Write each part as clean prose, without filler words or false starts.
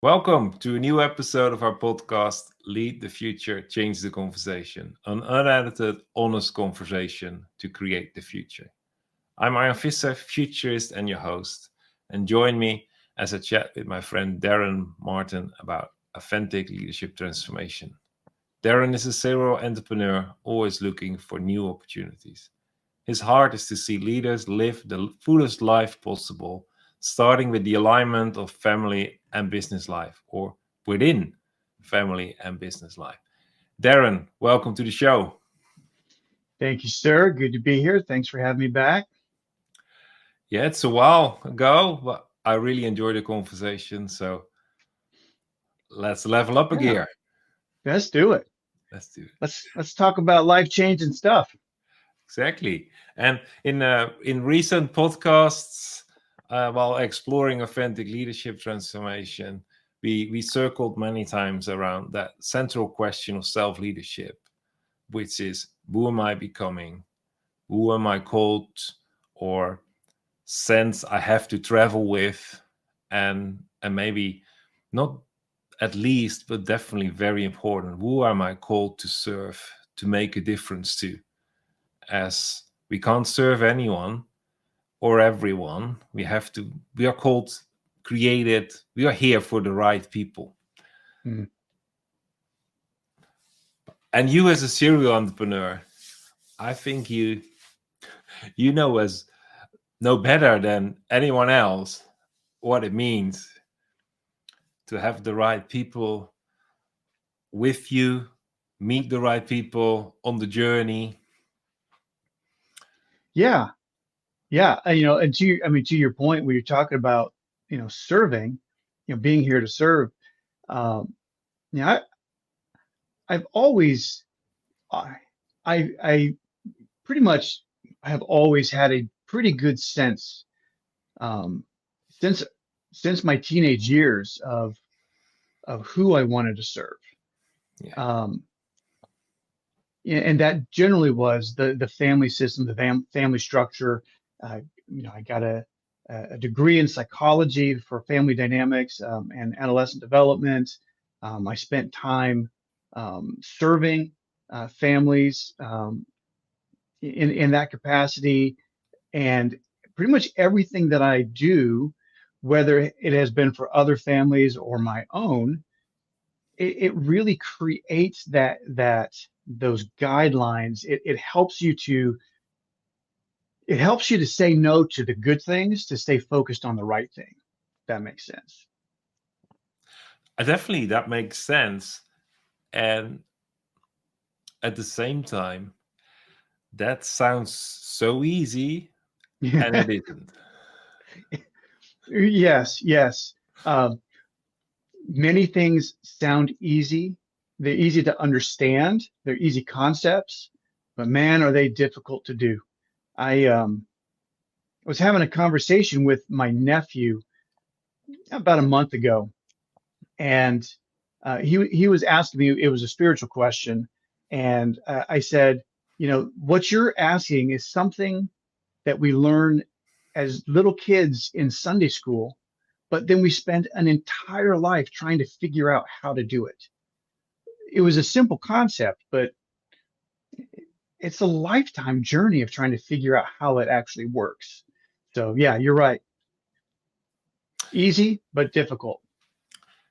Welcome to a new episode of our podcast, Lead the Future, Change the Conversation, an unedited, honest conversation to create the future. I'm Arjan Visser, futurist and your host, and join me as I chat with my friend Darin Martin about authentic leadership transformation. Darin is a serial entrepreneur, always looking for new opportunities. His heart is to see leaders live the fullest life possible, starting with the alignment of family and business life, or within family and business life. Darin, welcome to the show. Thank you, sir. Good to be here. Thanks for having me back. Yeah, it's a while ago, but I really enjoyed the conversation. So let's level up a Yeah, gear. let's do it. Let's do it. Let's talk about life-changing stuff. Exactly. And in recent podcasts, while exploring authentic leadership transformation, we circled many times around that central question of self leadership, which is who am I becoming? Who am I called or sense I have to travel with? And maybe not at least, but definitely very important. Who am I called to serve, to make a difference to? As we can't serve anyone or everyone. We are called, created, we are here for the right people. Hmm. And you as a serial entrepreneur, I think you know better than anyone else what it means to have the right people with you, meet the right people on the journey. Yeah, yeah. And to your point, where you're talking about, serving, being here to serve. Um, yeah, I've always, I, I pretty much have always had a pretty good sense, um, since my teenage years of who I wanted to serve. Yeah. Um, and that generally was the family system, the family structure. Uh, I got a degree in psychology for family dynamics and adolescent development. I spent time serving families in that capacity, and pretty much everything that I do, whether it has been for other families or my own, it really creates that those guidelines. It helps you to say no to the good things to stay focused on the right thing. If that makes sense. Definitely that makes sense. And at the same time, that sounds so easy, and it isn't. Yes, yes. Um, Many things sound easy. They're easy to understand. They're easy concepts, but man, are they difficult to do. I was having a conversation with my nephew about a month ago, and he was asking me. It was a spiritual question, and I said, what you're asking is something that we learn as little kids in Sunday school, but then we spend an entire life trying to figure out how to do it. It was a simple concept, but it's a lifetime journey of trying to figure out how it actually works. So yeah, you're right. Easy but difficult.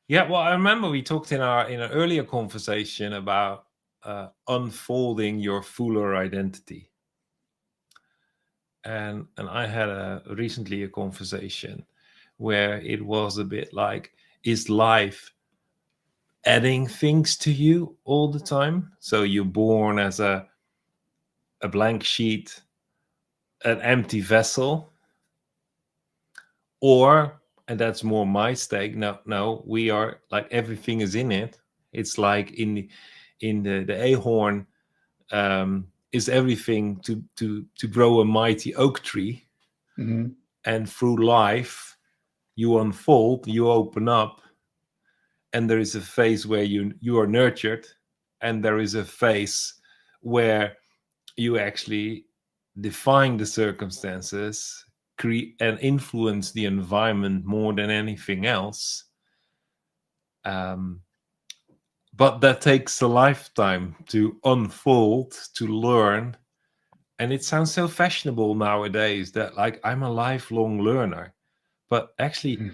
Yeah, well, I remember we talked in an earlier conversation about unfolding your fuller identity, and I had recently a conversation where it was a bit like, is life adding things to you all the time? So you're born as a blank sheet, an empty vessel, or, and that's more my stake. No, we are like everything is in it. It's like in the ahorn, is everything to grow a mighty oak tree, Hmm. and through life you unfold, you open up, and there is a phase where you are nurtured, and there is a phase where you actually define the circumstances, create and influence the environment more than anything else. um, but that takes a lifetime to unfold, to learn. And it sounds so fashionable nowadays that, like, I'm a lifelong learner, but actually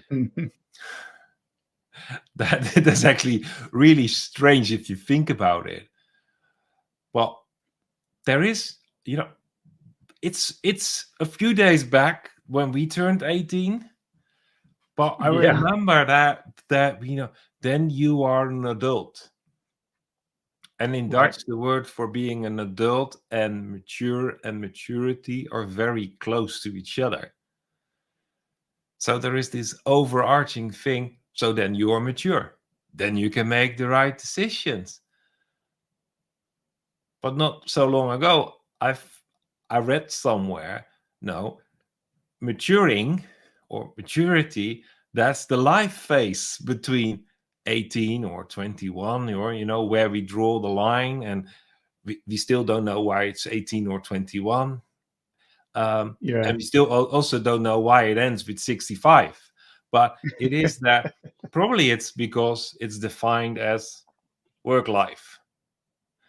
that's actually really strange if you think about it. Well, there is, it's a few days back when we turned 18, but I Yeah. remember that then you are an adult. And in Right. Dutch, the word for being an adult and mature and maturity are very close to each other. So there is this overarching thing. So then you are mature. Then you can make the right decisions. But not so long ago, I read somewhere, no, maturing or maturity, that's the life phase between 18 or 21, or where we draw the line, and we still don't know why it's 18 or 21. Yeah. And we still also don't know why it ends with 65. But it is that probably it's because it's defined as work life.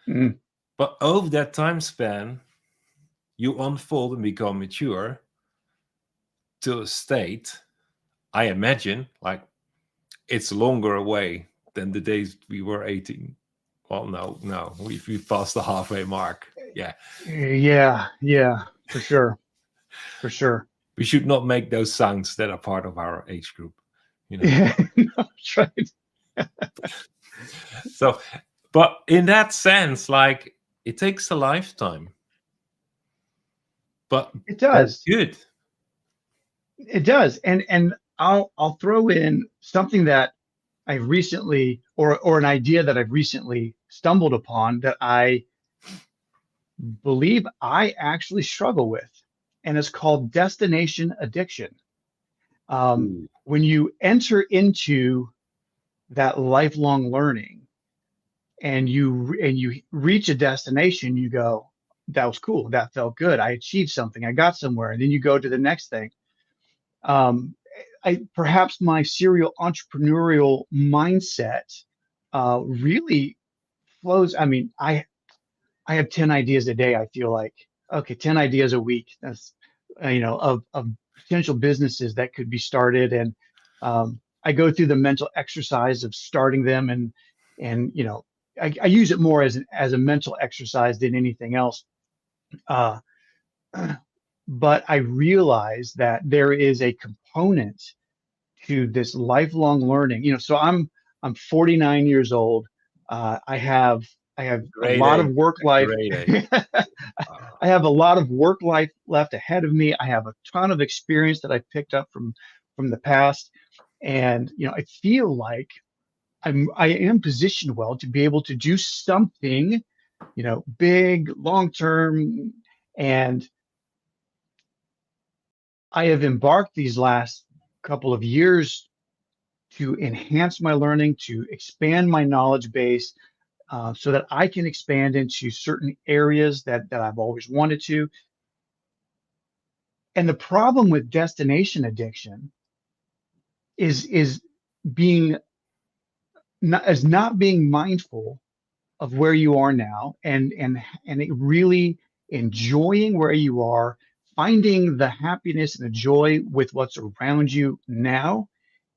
Mm. But over that time span, you unfold and become mature to a state, I imagine, like it's longer away than the days we were 18. Well, no, we've passed the halfway mark. Yeah. Yeah. Yeah. For sure. For sure. We should not make those sounds that are part of our age group, you know. Yeah. That's right. So, but in that sense, like, it takes a lifetime, but It that's does. good. It does. And I'll throw in something that I recently, or an idea that I've recently stumbled upon that I believe I actually struggle with, and it's called destination addiction. Ooh. When you enter into that lifelong learning and you reach a destination, you go, that was cool, that felt good, I achieved something, I got somewhere, and then you go to the next thing. Um, I perhaps my serial entrepreneurial mindset really flows. I mean, I have 10 ideas a day. I feel like, okay, 10 ideas a week. That's, of potential businesses that could be started. And I go through the mental exercise of starting them. And, I use it more as a mental exercise than anything else. Uh, but I realize that there is a component to this lifelong learning. So I'm 49 years old. I have a Great lot of age. work A life. great age. I have a lot of work life left ahead of me. I have a ton of experience that I picked up from the past, and I feel like I am positioned well to be able to do something, big, long term, and I have embarked these last couple of years to enhance my learning, to expand my knowledge base, so that I can expand into certain areas that I've always wanted to. And the problem with destination addiction is being not being mindful of where you are now, and it really enjoying where you are, finding the happiness and the joy with what's around you now,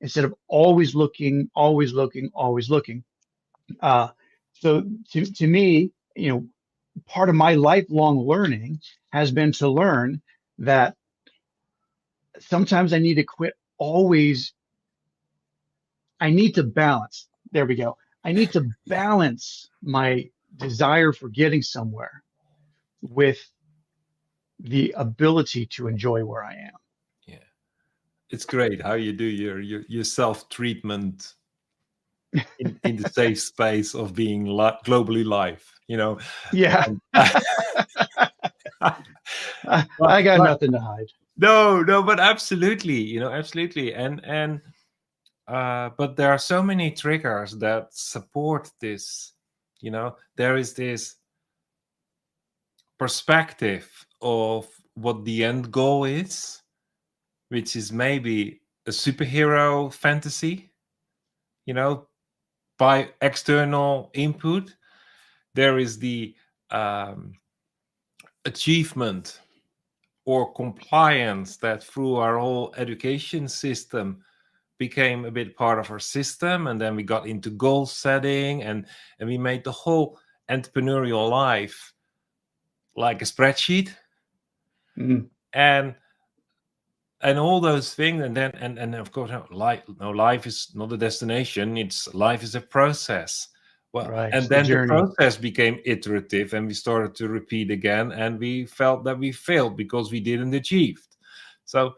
instead of always looking, always looking. Uh, so to me, part of my lifelong learning has been to learn that sometimes I need to quit always. I need to balance. There we go. I need to balance my desire for getting somewhere with the ability to enjoy where I am. Yeah, it's great how you do your self treatment in the safe space of being globally live. Yeah, And, I got but nothing to hide. no, but absolutely, absolutely, and but there are so many triggers that support this. There is this perspective of what the end goal is, which is maybe a superhero fantasy, you know, by external input. There is the achievement or compliance that through our whole education system became a bit part of our system, and then we got into goal setting, and we made the whole entrepreneurial life like a spreadsheet. and all those things, and then and of course life is not a destination, it's life is a process. Well, Right. and It's the then the journey. process became iterative, and we started to repeat again, and we felt that we failed because we didn't achieve. So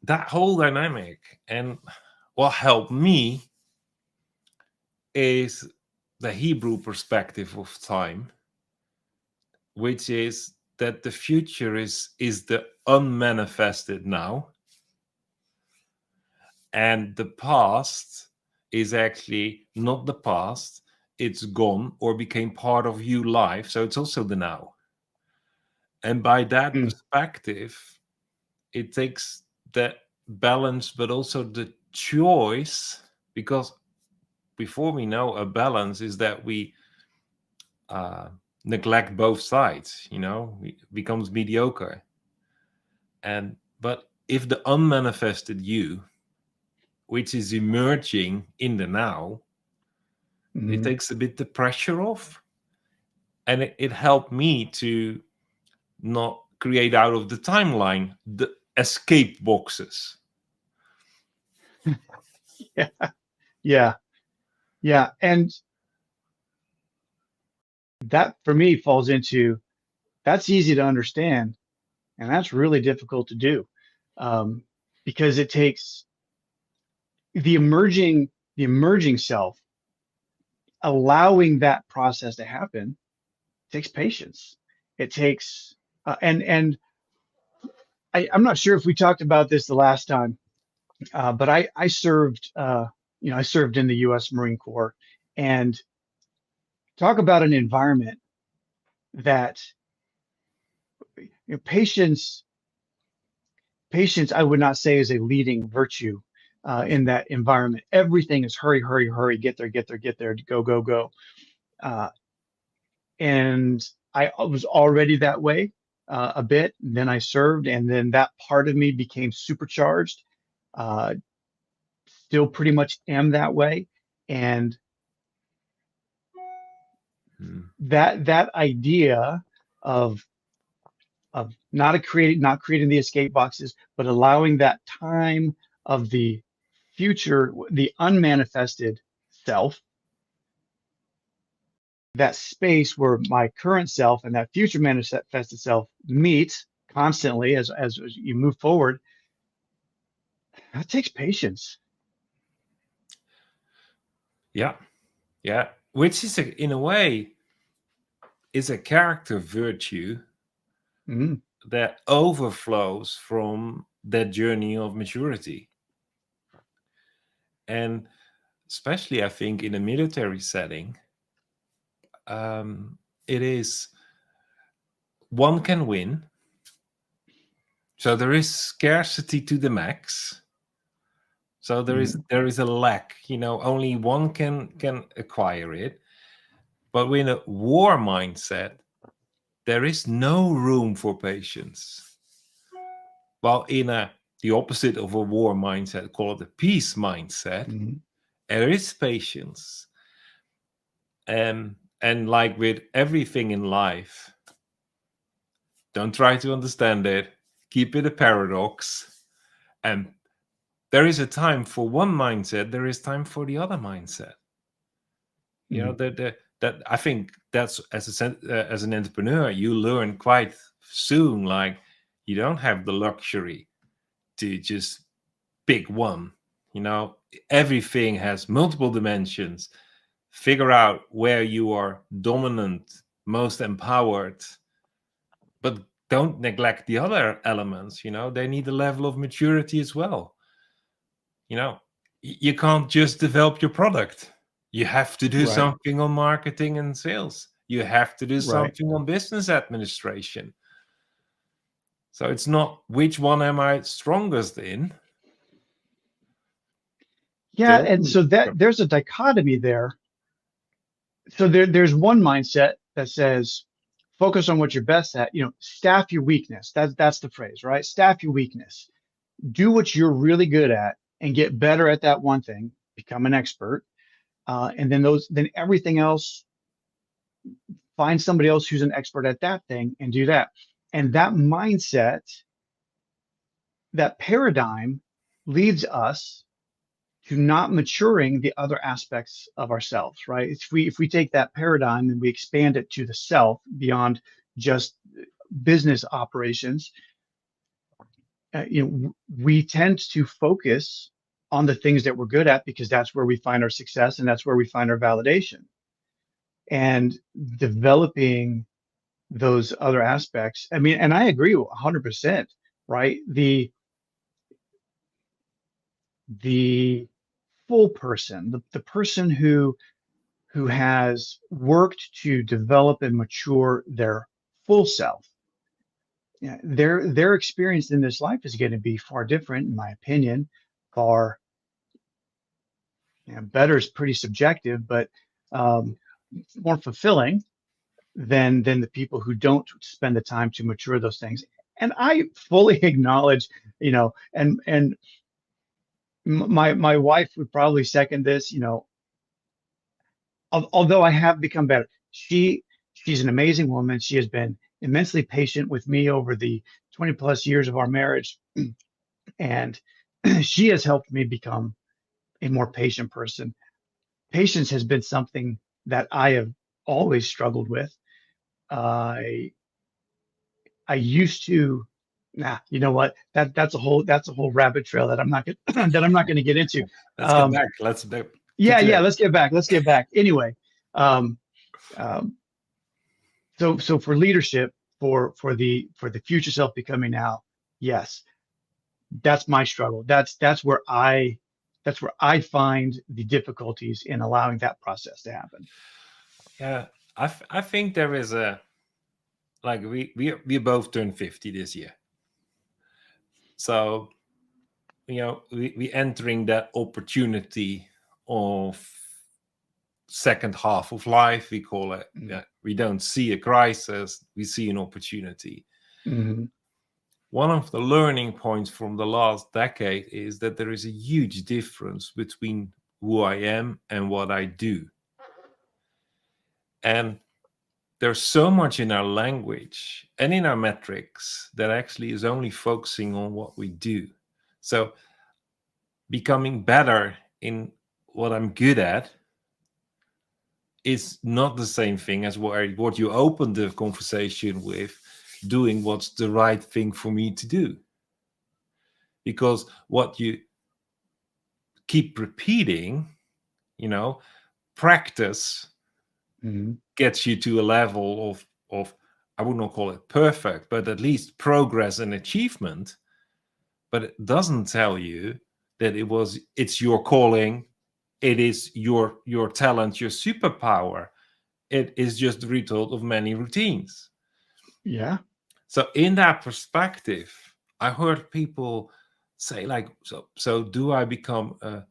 that whole dynamic, and what helped me is the Hebrew perspective of time, which is that the future is the unmanifested now, and the past is actually not the past, it's gone or became part of your life, so it's also the now. And by that perspective, it takes the balance but also the choice, because before we know a balance is that we neglect both sides, it becomes mediocre. But if the unmanifested you, which is emerging in the now, it takes a bit the pressure off, and it helped me to not create out of the timeline the escape boxes. Yeah. And that for me falls into, that's easy to understand, and that's really difficult to do, because it takes the emerging self, allowing that process to happen takes patience. It takes and I'm not sure if we talked about this the last time, but I served I served in the U.S. Marine Corps, and talk about an environment that patience I would not say is a leading virtue in that environment. Everything is hurry, hurry, hurry, get there, get there, get there, go, go, go. And I was already that way a bit. And then I served, and then that part of me became supercharged. Still pretty much am that way. And that idea of not creating the escape boxes, but allowing that time of the future, the unmanifested self, that space where my current self and that future manifested self meet constantly as you move forward, that takes patience. Yeah, which is in a way is a character virtue that overflows from that journey of maturity. And especially, I think, in a military setting, it is one can win. So there is scarcity to the max. So there is a lack. Only one can acquire it. But in a war mindset, there is no room for patience. While in the opposite of a war mindset, call it a peace mindset, there is patience. And like with everything in life, don't try to understand it. Keep it a paradox. And there is a time for one mindset. There is time for the other mindset. That I think that's as an entrepreneur, you learn quite soon. Like, you don't have the luxury to just pick one. Everything has multiple dimensions. Figure out where you are dominant, most empowered, but don't neglect the other elements. They need a level of maturity as well. You can't just develop your product. You have to do something on marketing and sales. You have to do something on business administration. So it's not which one am I strongest in. Yeah, and so that there's a dichotomy there. So there's one mindset that says focus on what you're best at, staff your weakness. That's the phrase, right? Staff your weakness. Do what you're really good at and get better at that one thing, become an expert. And then everything else, find somebody else who's an expert at that thing and do that. And that mindset, that paradigm leads us to not maturing the other aspects of ourselves, right? If we take that paradigm and we expand it to the self beyond just business operations, we tend to focus on the things that we're good at because that's where we find our success and that's where we find our validation. And developing those other aspects. I mean, and I agree 100%, right? The full person, the person who has worked to develop and mature their full self, their experience in this life is going to be far different, in my opinion. Far better is pretty subjective, but um, more fulfilling than the people who don't spend the time to mature those things. And I fully acknowledge, and my wife would probably second this, although I have become better. She's an amazing woman. She has been immensely patient with me over the 20 plus years of our marriage. And she has helped me become a more patient person. Patience has been something that I have always struggled with. I used to, you know what? That's a whole rabbit trail that I'm not gonna, that I'm not going to get into. Let's get back. Let's get back. Let's get back. Anyway, um, um, so for leadership, for the future self becoming now, yes, that's my struggle. That's where I find the difficulties in allowing that process to happen. Yeah, I think there is a, like, we both turned 50 this year, so we entering that opportunity of second half of life, we call it. Yeah, we don't see a crisis, we see an opportunity. Mm-hmm. One of the learning points from the last decade is that there is a huge difference between who I am and what I do. And there's so much in our language and in our metrics that actually is only focusing on what we do. So becoming better in what I'm good at is not the same thing as what you opened the conversation with, doing what's the right thing for me to do. Because what you keep repeating, practice Mm-hmm. gets you to a level of I would not call it perfect, but at least progress and achievement. But it doesn't tell you that it's your calling, it is your talent, your superpower. It is just the result of many routines. Yeah. So in that perspective, I heard people say, like, so do I become a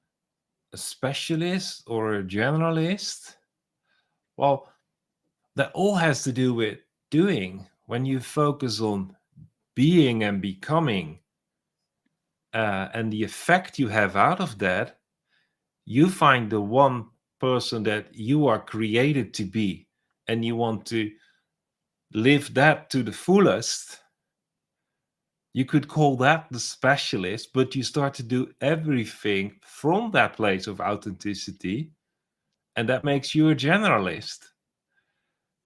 specialist or a generalist? Well, that all has to do with doing. When you focus on being and becoming, and the effect you have out of that, you find the one person that you are created to be, and you want to live that to the fullest. You could call that the specialist, but you start to do everything from that place of authenticity, and that makes you a generalist.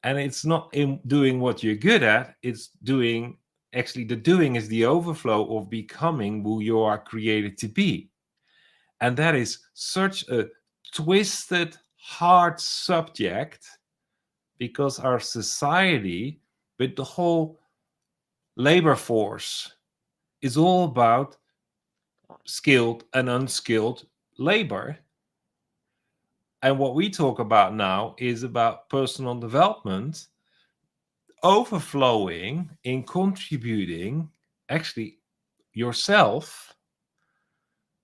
And it's not in doing what you're good at, it's doing, actually the doing is the overflow of becoming who you are created to be. And that is such a twisted, hard subject, because our society, with the whole labor force, is all about skilled and unskilled labor. And what we talk about now is about personal development overflowing in contributing, actually, yourself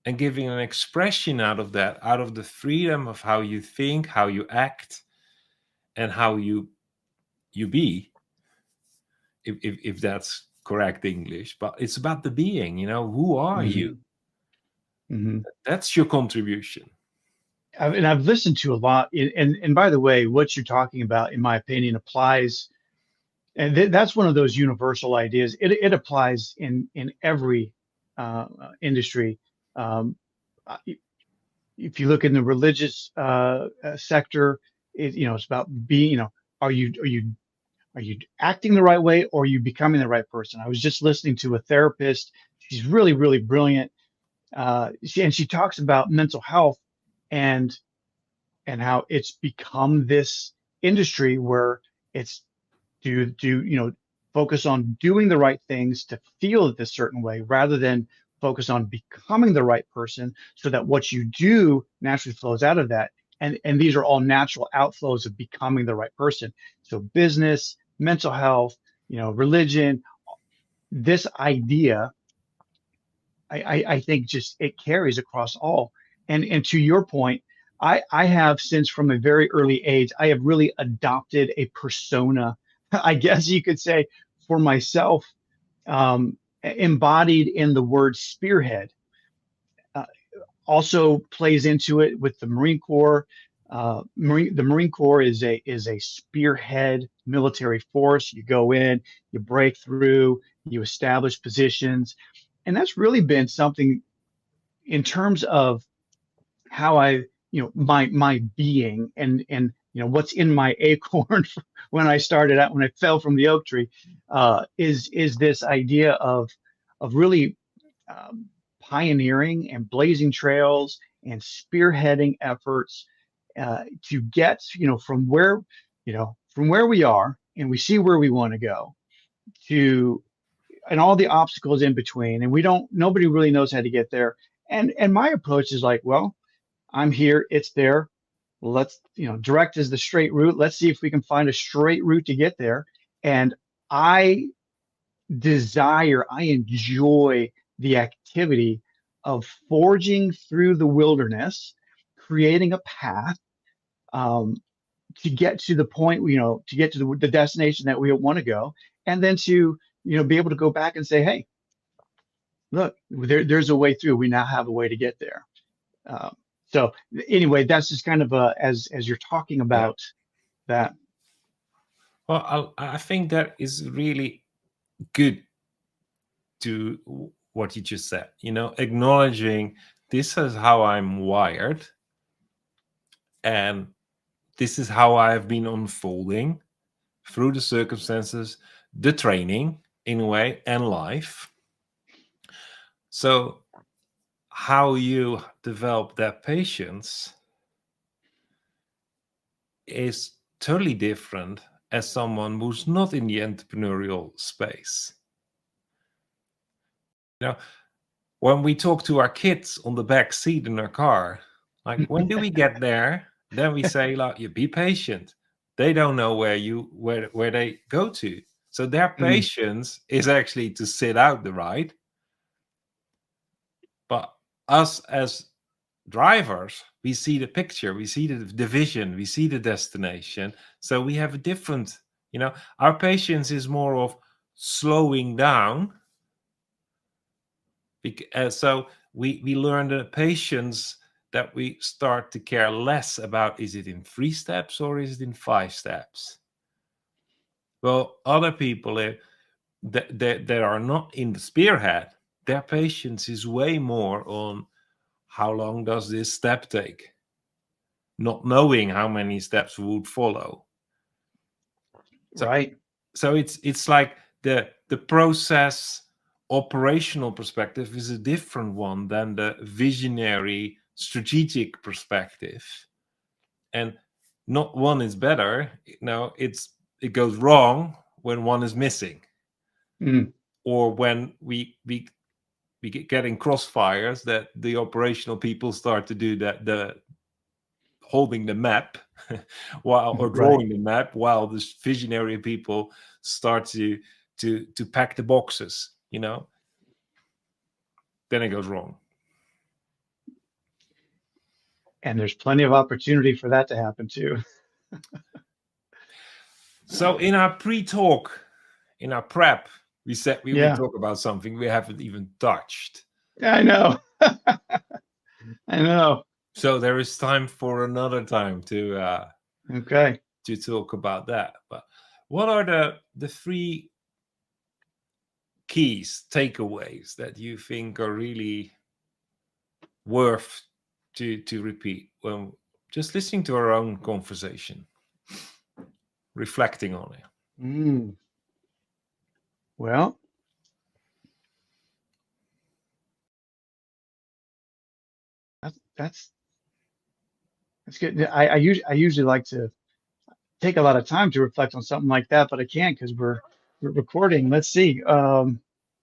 and giving an expression out of that, out of the freedom of how you think, how you act, and how you be, if that's correct English. But it's about the being, who are you? Mm-hmm. That's your contribution. And I've listened to a lot. And by the way, what you're talking about, in my opinion, applies. And that's one of those universal ideas. It applies in every industry. Um, uh, if you look in the religious sector, it's about being. Are you acting the right way, or are you becoming the right person? I was just listening to a therapist. She's really, really brilliant. She talks about mental health and how it's become this industry where it's focus on doing the right things to feel this certain way rather than focus on becoming the right person, so that what you do naturally flows out of that. And these are all natural outflows of becoming the right person. So business, mental health, religion, this idea, I think just it carries across all. And to your point, I have, since from a very early age, I have really adopted a persona, I guess you could say, for myself, embodied in the word spearhead. Uh, Also plays into it with the Marine Corps. The Marine Corps is a spearhead military force. You go in, you break through, you establish positions, and that's really been something in terms of how I, my being, and what's in my acorn when I started out, when I fell from the oak tree, is this idea of really um, pioneering and blazing trails and spearheading efforts to get, from where we are, and we see where we want to go, to and all the obstacles in between, and nobody really knows how to get there. And my approach is like, well, I'm here, it's there. Let's, direct is the straight route. Let's see if we can find a straight route to get there. And I I enjoy the activity of forging through the wilderness, creating a path, um, to get to the point, to get to the destination that we want to go, and then to, be able to go back and say, hey, look, there's a way through. We now have a way to get there. Um, so anyway, that's just kind of as you're talking Yeah. about that. Well, I think that is really good to what you just said. Acknowledging this is how I'm wired, and this is how I have been unfolding through the circumstances, the training in a way, and life. So how you develop that patience is totally different as someone who's not in the entrepreneurial space. When we talk to our kids on the back seat in our car, like, when do we get there? Then we say, like, you be patient. They don't know where they go to. So their Mm, patience is actually to sit out the ride. But us as drivers, we see the picture, we see the vision, we see the destination. So we have a different, our patience is more of slowing down. So we learn the patience that we start to care less about, is it in 3 steps or is it in 5 steps? Well, other people that are not in the spearhead, their patience is way more on how long does this step take, not knowing how many steps would follow. So right. so it's like the process operational perspective is a different one than the visionary strategic perspective. And not one is better. It goes wrong when one is missing, Mm, or when we get in crossfires, that the operational people start to do that, the holding the map or right. drawing the map, while the visionary people start to pack the boxes. Then it goes wrong. And there's plenty of opportunity for that to happen too. So in our pre-talk, in our prep, we said we would Yeah, talk about something we haven't even touched. I know. I know. So there is time for another time Okay. to talk about that. But what are the three keys, takeaways that you think are really worth to repeat when just listening to our own conversation, reflecting on it? Mm, well, that's that's good. I usually like to take a lot of time to reflect on something like that, but I can't because we're recording. Let's see. I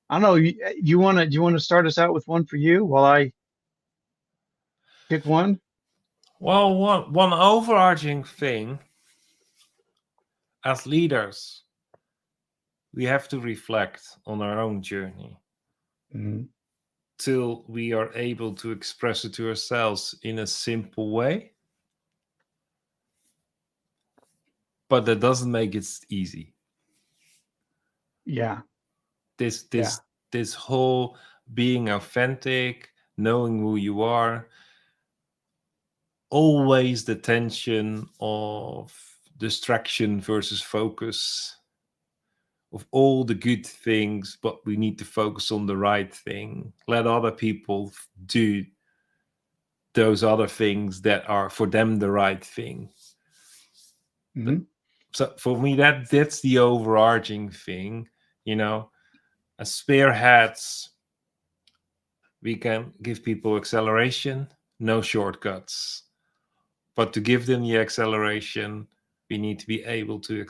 don't know. You want to start us out with one for you while I pick one? Well, one overarching thing as leaders, we have to reflect on our own journey Mhm. till we are able to express it to ourselves in a simple way. But that doesn't make it easy. Yeah. This Yeah. this this whole being authentic, knowing who you are, always the tension of distraction versus focus, of all the good things, but we need to focus on the right thing. Let other people do those other things that are for them the right thing. Hmm. So for me, that's the overarching thing. You know, as spearheads, we can give people acceleration, no shortcuts. But to give them the acceleration, we need to be able to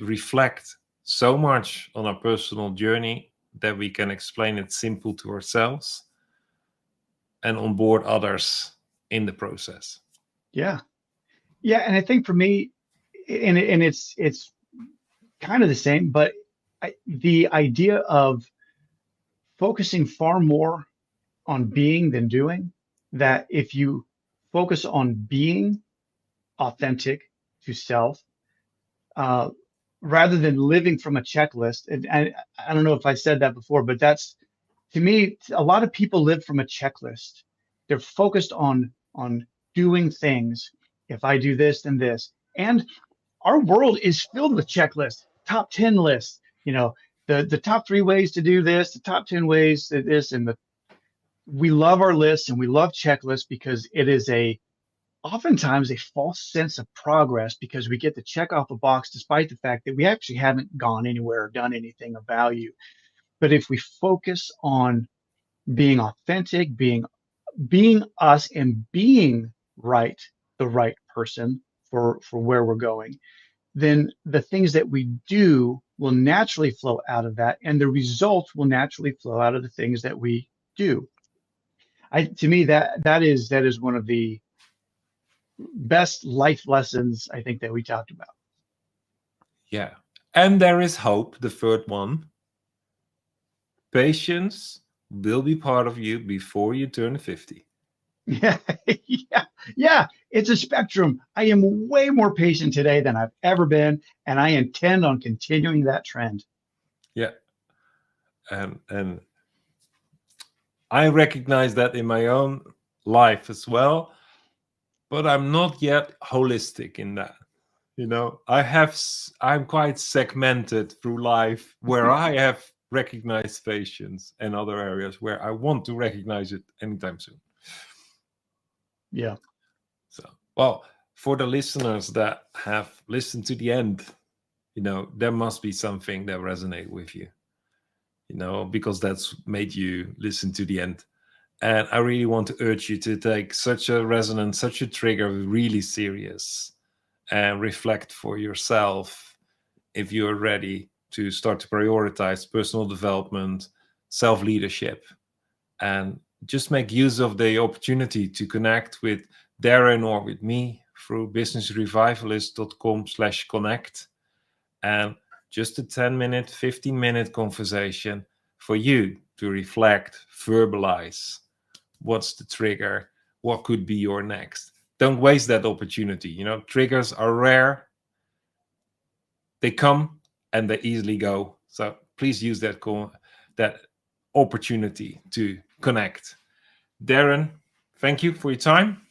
reflect so much on our personal journey that we can explain it simple to ourselves and onboard others in the process. Yeah. Yeah. And I think for me, and it's kind of the same, but the idea of focusing far more on being than doing, that if you focus on being authentic to self, uh, rather than living from a checklist. And I don't know if I said that before, but that's to me, a lot of people live from a checklist. They're focused on doing things. If I do this, then this. And our world is filled with checklists, top 10 lists, the top 3 ways to do this, the top 10 ways to this, and we love our lists and we love checklists because it is oftentimes a false sense of progress because we get to check off a box despite the fact that we actually haven't gone anywhere or done anything of value. But if we focus on being authentic, being us and being right, the right person for where we're going, then the things that we do will naturally flow out of that, and the results will naturally flow out of the things that we do. To me, that is one of the best life lessons I think that we talked about. Yeah. And there is hope, the third one. Patience will be part of you before you turn 50. Yeah, yeah, yeah. It's a spectrum. I am way more patient today than I've ever been, and I intend on continuing that trend. Yeah. And I recognize that in my own life as well, but I'm not yet holistic in that. I'm quite segmented through life where I have recognized patience and other areas where I want to recognize it anytime soon. Yeah. So, well, for the listeners that have listened to the end, there must be something that resonate with you, because that's made you listen to the end. And I really want to urge you to take such a resonance, such a trigger really serious and reflect for yourself if you're ready to start to prioritize personal development, self-leadership, and just make use of the opportunity to connect with Darin or with me through businessrevivalist.com/connect. And just a 10-minute, 15-minute conversation for you to reflect, verbalize what's the trigger, what could be your next. Don't waste that opportunity. You know, triggers are rare. They come and they easily go. So please use that opportunity to connect. Darin, thank you for your time.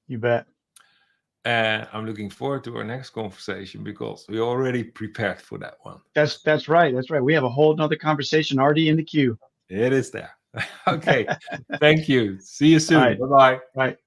You bet. And I'm looking forward to our next conversation because we're already prepared for that one. That's right. That's right. We have a whole nother conversation already in the queue. It is there. Okay. Thank you. See you soon. All right. Bye-bye. Right.